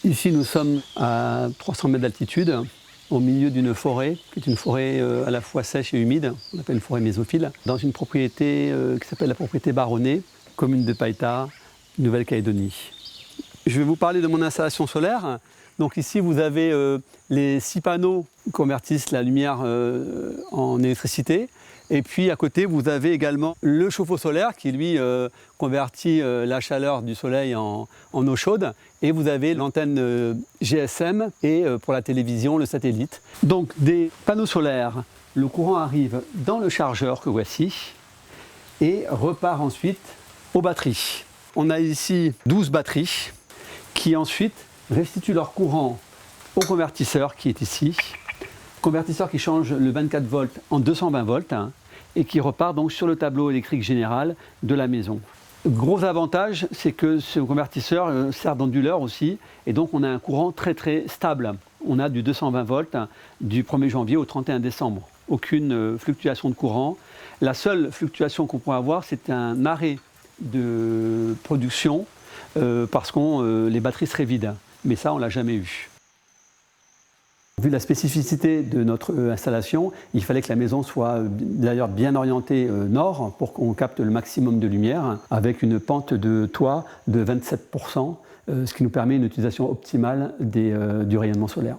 Ici, nous sommes à 300 mètres d'altitude, au milieu d'une forêt, qui est une forêt à la fois sèche et humide, on appelle une forêt mésophile, dans une propriété qui s'appelle la propriété Baronnais, commune de Païta, Nouvelle-Calédonie. Je vais vous parler de mon installation solaire. Donc ici, vous avez les 6 panneaux qui convertissent la lumière en électricité. Et puis à côté, vous avez également le chauffe-eau solaire qui, lui, convertit la chaleur du soleil en eau chaude. Et vous avez l'antenne GSM et pour la télévision, le satellite. Donc des panneaux solaires, le courant arrive dans le chargeur que voici et repart ensuite aux batteries. On a ici 12 batteries qui ensuite restituent leur courant au convertisseur qui est ici. Convertisseur qui change le 24 volts en 220 volts et qui repart donc sur le tableau électrique général de la maison. Gros avantage, c'est que ce convertisseur sert d'onduleur aussi et donc on a un courant très stable. On a du 220 volts du 1er janvier au 31 décembre. Aucune fluctuation de courant. La seule fluctuation qu'on pourrait avoir, c'est un arrêt de production parce que les batteries seraient vides. Mais ça, on ne l'a jamais eu. Vu la spécificité de notre installation, il fallait que la maison soit d'ailleurs bien orientée nord pour qu'on capte le maximum de lumière avec une pente de toit de 27%, ce qui nous permet une utilisation optimale du rayonnement solaire.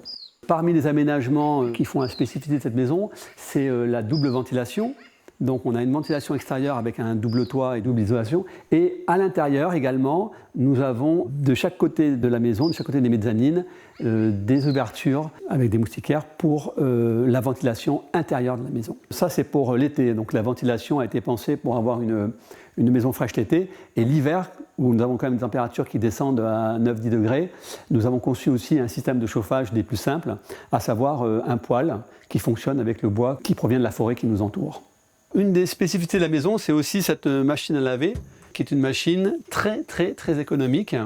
Parmi les aménagements qui font la spécificité de cette maison, c'est la double ventilation. Donc on a une ventilation extérieure avec un double toit et double isolation. Et à l'intérieur également, nous avons de chaque côté de la maison, de chaque côté des mezzanines, des ouvertures avec des moustiquaires pour la ventilation intérieure de la maison. Ça c'est pour l'été, donc la ventilation a été pensée pour avoir une maison fraîche l'été. Et l'hiver, où nous avons quand même des températures qui descendent à 9-10 degrés, nous avons conçu aussi un système de chauffage des plus simples, à savoir un poêle qui fonctionne avec le bois qui provient de la forêt qui nous entoure. Une des spécificités de la maison, c'est aussi cette machine à laver, qui est une machine très économique,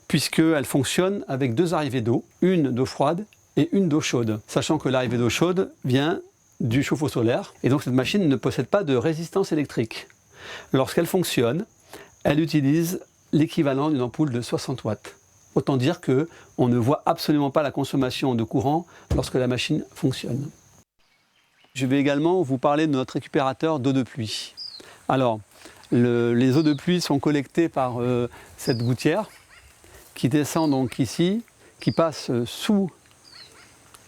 puisqu'elle fonctionne avec 2 arrivées d'eau, une d'eau froide et une d'eau chaude, sachant que l'arrivée d'eau chaude vient du chauffe-eau solaire, et donc cette machine ne possède pas de résistance électrique. Lorsqu'elle fonctionne, elle utilise l'équivalent d'une ampoule de 60 watts. Autant dire qu'on ne voit absolument pas la consommation de courant lorsque la machine fonctionne. Je vais également vous parler de notre récupérateur d'eau de pluie. Alors, les eaux de pluie sont collectées par cette gouttière qui descend donc ici, qui passe sous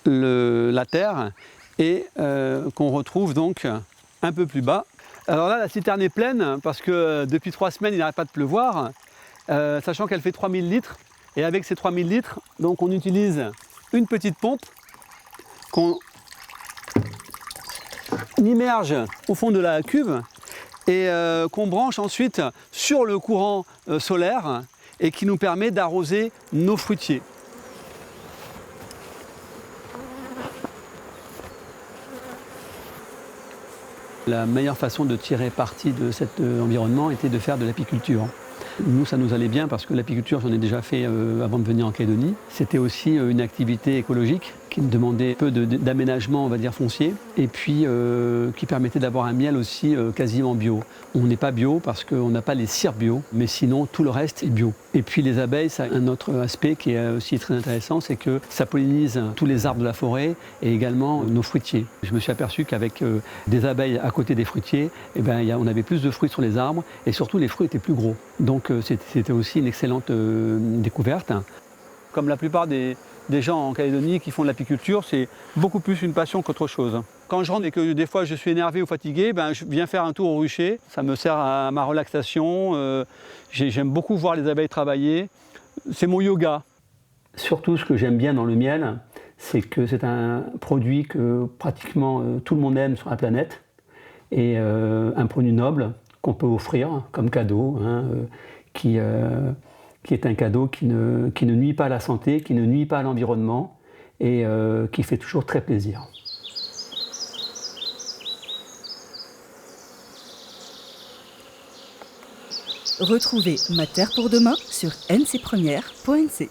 la terre et qu'on retrouve donc un peu plus bas. Alors là, la citerne est pleine parce que depuis 3 semaines, il n'arrête pas de pleuvoir, sachant qu'elle fait 3000 litres. Et avec ces 3000 litres, donc on utilise une petite pompe qu'on immerge au fond de la cuve et qu'on branche ensuite sur le courant solaire et qui nous permet d'arroser nos fruitiers. La meilleure façon de tirer parti de cet environnement était de faire de l'apiculture. Nous, ça nous allait bien parce que l'apiculture, j'en ai déjà fait avant de venir en Calédonie. C'était aussi une activité écologique qui demandait peu d'aménagement, on va dire, foncier, et puis qui permettait d'avoir un miel aussi quasiment bio. On n'est pas bio parce qu'on n'a pas les cires bio, mais sinon tout le reste est bio. Et puis les abeilles, ça a un autre aspect qui est aussi très intéressant, c'est que ça pollinise tous les arbres de la forêt et également nos fruitiers. Je me suis aperçu qu'avec des abeilles à côté des fruitiers, eh ben, on avait plus de fruits sur les arbres et surtout les fruits étaient plus gros. Donc c'était aussi une excellente découverte. Comme la plupart des gens en Calédonie qui font de l'apiculture, c'est beaucoup plus une passion qu'autre chose. Quand je rentre et que des fois je suis énervé ou fatigué, ben, je viens faire un tour au rucher. Ça me sert à ma relaxation. J'aime beaucoup voir les abeilles travailler. C'est mon yoga. Surtout, ce que j'aime bien dans le miel, c'est que c'est un produit que pratiquement tout le monde aime sur la planète. Et un produit noble qu'on peut offrir comme cadeau, qui est un cadeau qui ne nuit pas à la santé, qui ne nuit pas à l'environnement et qui fait toujours très plaisir. Retrouvez Ma Terre pour demain sur ncpremière.nc.